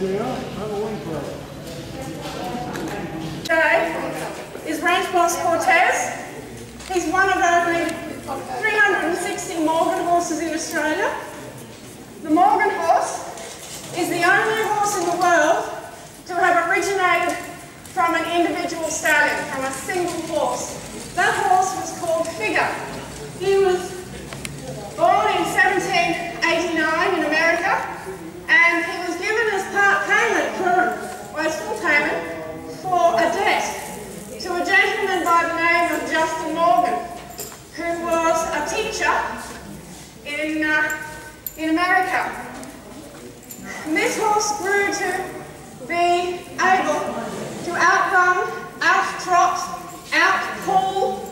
Is ranch boss Cortez. He's one of only 360 Morgan horses in Australia. The Morgan horse is the only horse in the world to have originated from an individual stallion, from a single horse. That horse was called Figure. He was born in 1789 in America, and he was given as part payment full payment for a debt to a gentleman by the name of Justin Morgan, who was a teacher in America. And this horse grew to be able to outrun, out-trot, out-pull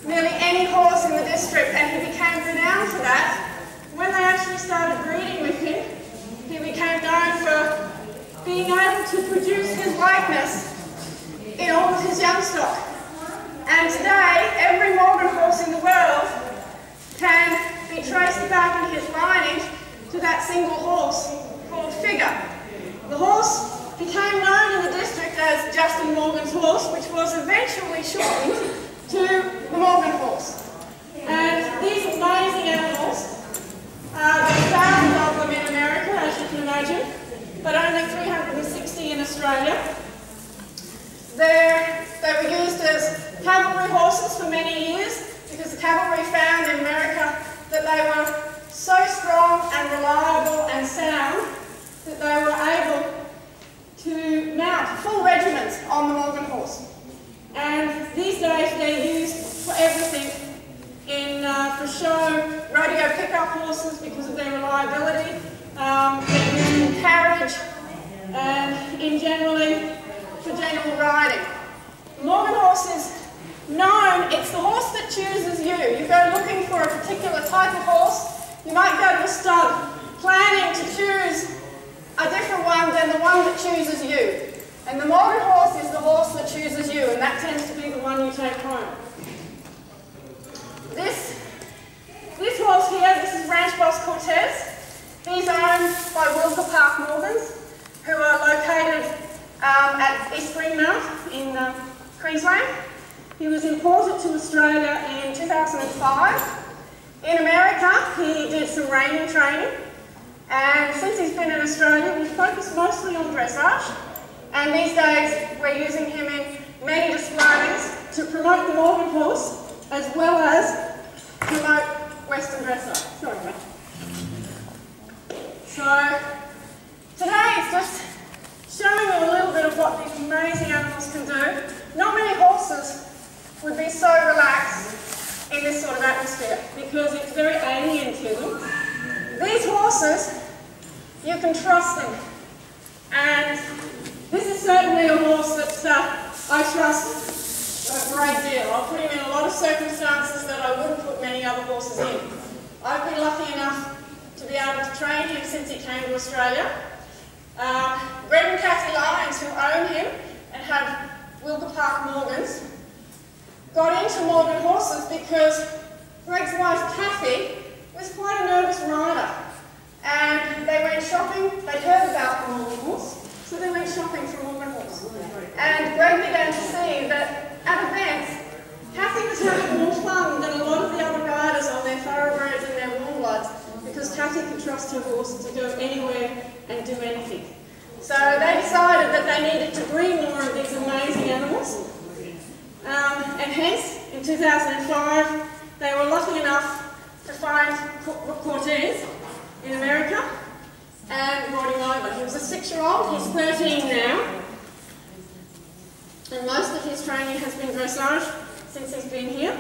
nearly any horse in the district, and he became renowned for that. When they actually started breeding with him, he became known for being able to produce his likeness in all of his young stock. And today, every Morgan horse in the world can be traced back in his lineage to that single horse called Figure. The horse became known in the district as Justin Morgan's horse, which was eventually shortened to the Morgan horse. And these amazing animals, there are thousands of them in America, as you can imagine, but only 360 in Australia. They were used as cavalry horses for many years because the cavalry found in America that they were so strong and reliable and sound that they were able to mount full regiments on the Morgan horse. And these days they're used for everything, for show, rodeo pickup horses because of their reliability, they're used in carriage, and for general riding. The Morgan horse is known, it's the horse that chooses you. You go looking for a particular type of horse, you might go to a stud planning to choose a different one than the one that chooses you. And the Morgan horse is the horse that chooses you, and that tends to be the one you take home. This horse here, this is Ranch Boss Cortez. He's owned by Wilka Park Morgans, who are located at East Greenmount in Queensland. He was imported to Australia in 2005. In America, he did some reining training, and since he's been in Australia, we've focused mostly on dressage, and these days we're using him in many displays to promote the Morgan horse, as well as promote Western dressage. Sorry, mate. So, today it's just showing you a little bit of what these amazing animals can do. Not many horses would be so relaxed in this sort of atmosphere because it's very alien to them. These horses, you can trust them. And this is certainly a horse that I trust a great deal. I'll put him in a lot of circumstances that I wouldn't put many other horses in. I've been lucky enough to be able to train him since he came to Australia. Greg and Kathy Lyons, who own him and have Wilka Park Morgans, got into Morgan horses because Greg's wife Kathy was quite a nervous rider. And they went shopping, they'd heard about the Morgan horse, so they went shopping for Morgan horse. And Greg began to see that at events, Kathy was having more fun than a lot of the other riders on their thoroughbreds and their warm bloods, because Kathy could trust her horse to go anywhere and do anything. So they decided that they needed to breed more of these amazing animals. And hence, in 2005, they were lucky enough to find Cortez in America and brought him over. He was a 6-year-old, he's 13 now. And most of his training has been dressage since he's been here.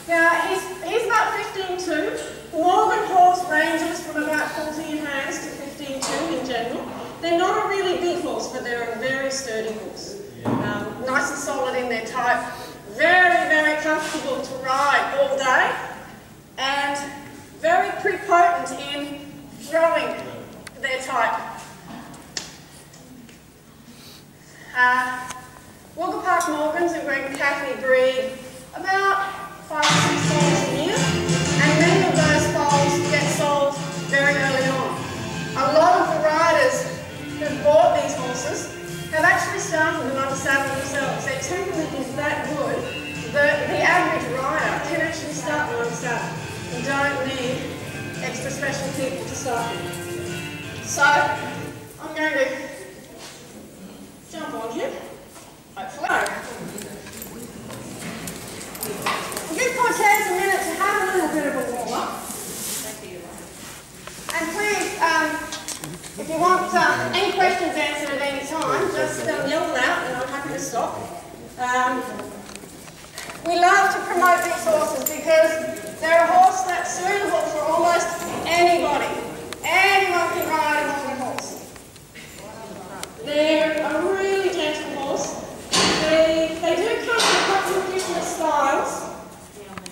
Yeah, he's about 15'2". The Morgan horse ranges from about 14 hands to 15'2" in general. They're not a really big horse, but they're a very sturdy horse. Nice and solid in their type. Very, very comfortable to ride all day. And very prepotent in showing their type. Wilka Park Morgans and Greg and Kathy breed about 5 or 6 foals a year, and many of those foals get sold very early extra special people to start with. So I'm going to jump on him, hopefully. I'll give Cortez a minute to have a little bit of a warm-up. And please, if you want any questions answered at any time, just yell them out and I'm happy to stop. We love to promote these horses because they're a horse that's suitable for almost anybody. Anyone can ride a Morgan horse. They're a really gentle horse. They do come in a couple of different styles.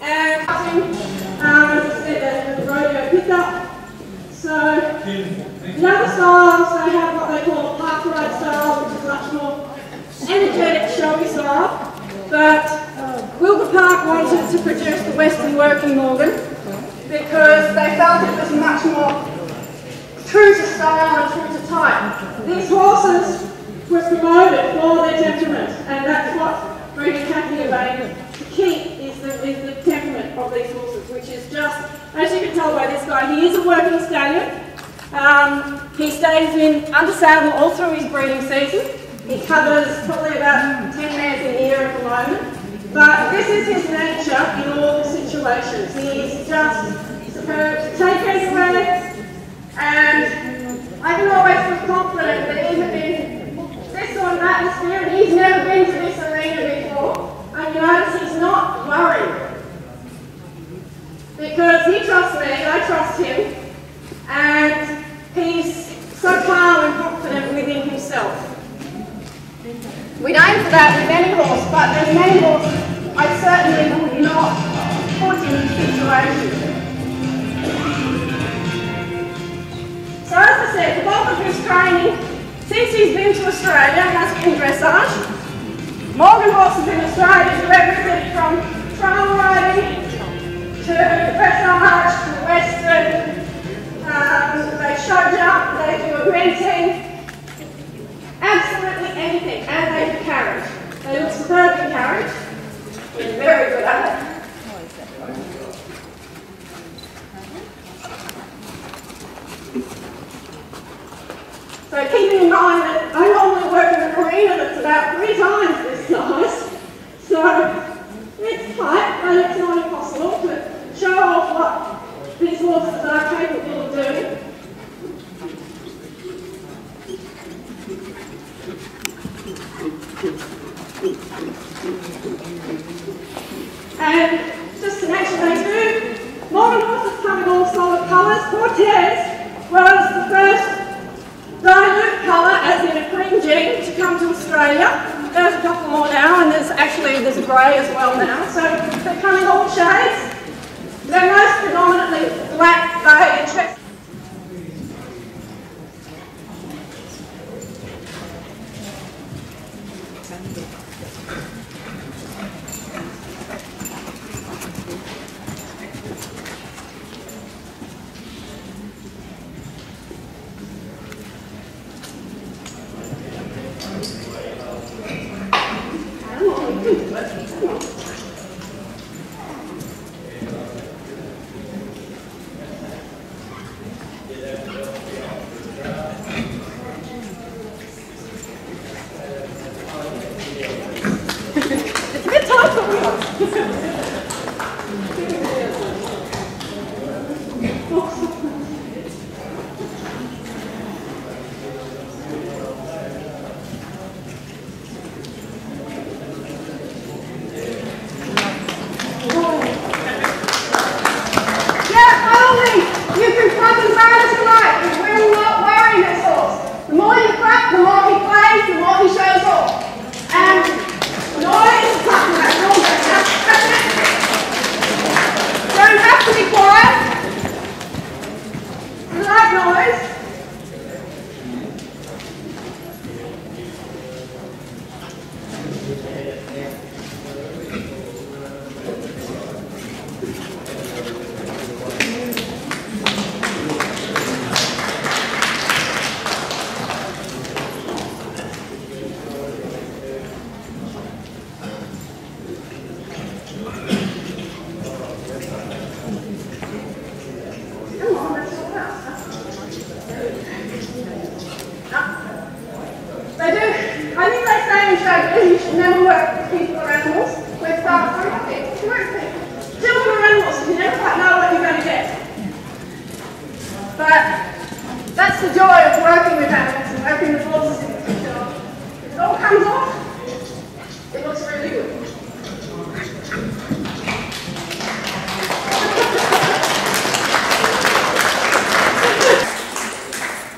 And the rodeo pickup. So the other styles, they have what they call a park ride style, which is much more energetic, showy style. But Wilbur Park wanted to produce the Western Working Morgan because they felt it was much more true to style and true to type. These horses were promoted for their temperament, and that's what really happy about to keep is the temperament of these horses, which is just, as you can tell by this guy, he is a working stallion. He stays in under saddle all through his breeding season. He covers probably about 10 mares a year at the moment. But this is his nature in all situations. He's just superb to take anywhere, and I can always feel confident that even in this sort of atmosphere, and he's never been to this arena before, and you notice he's not worried. Because he trusts me, I trust him, and he's so calm and confident within himself. We'd aim for that with any horse, but there's many horses I certainly would not put in this situation. So as I said, the bulk of his training, since he's been to Australia, has been dressage. Morgan horses in Australia do everything from trial riding to dressage to western. They show jump, they do eventing. Absolutely anything, and they do carriage. They look superb in carriage. They're very good at it. So keeping in mind that I normally work in an arena that's about 3 times this size. So it's tight, but it's not impossible to show off what these horses are capable of doing. And just to mention they do, Morgan horses come in all solid colours. Cortez was the first dilute colour, as in a cream jean, to come to Australia. There's a couple more now, and there's a grey as well now. So they come in all shades. They're most predominantly black, grey and chestnut. But that's the joy of working with animals and working with horses in particular. If it all comes off, it looks really good.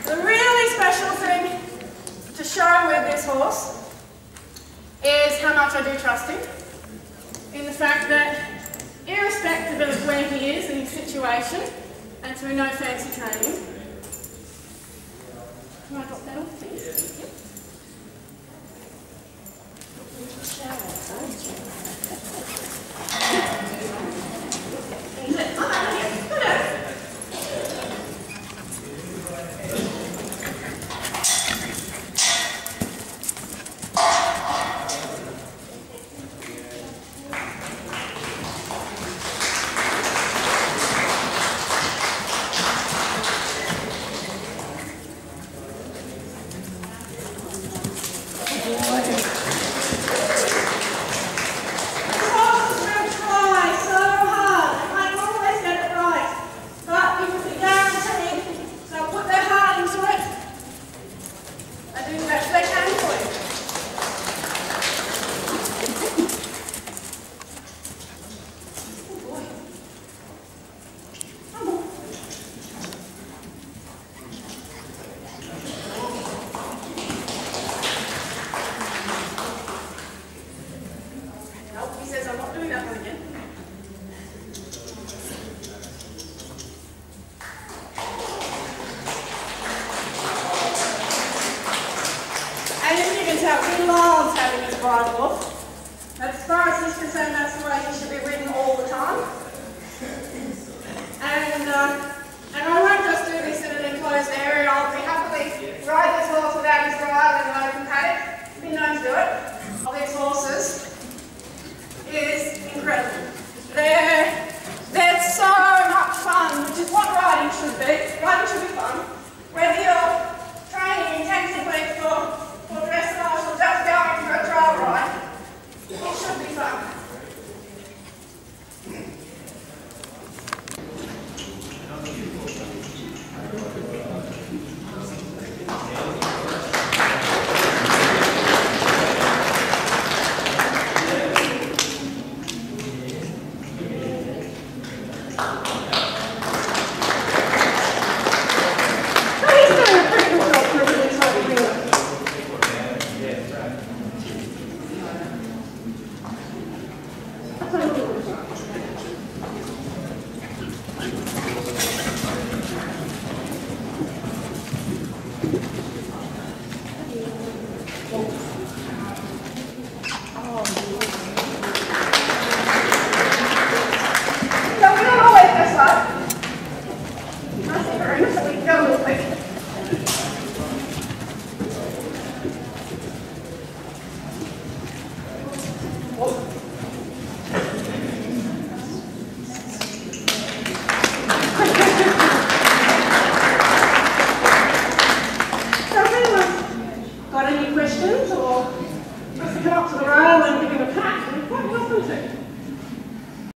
The really special thing to show with this horse is how much I do trust him. In the fact that, irrespective of where he is in his situation, and through no fancy training, can I drop that off, please? Yep. He loves having his bridle off. As far as he's concerned, that's the way he should be ridden all the time. And I won't just do this in an enclosed area. I'll be happily ride this horse without his bridle in an open paddock. I've been known to do it. All these horses is incredible. They're so much fun, which is what riding should be. Riding should be fun. Whether you're training intensively for dressage or just going for a trail ride, it should be fun. Got any questions, or just come up to the rail and give him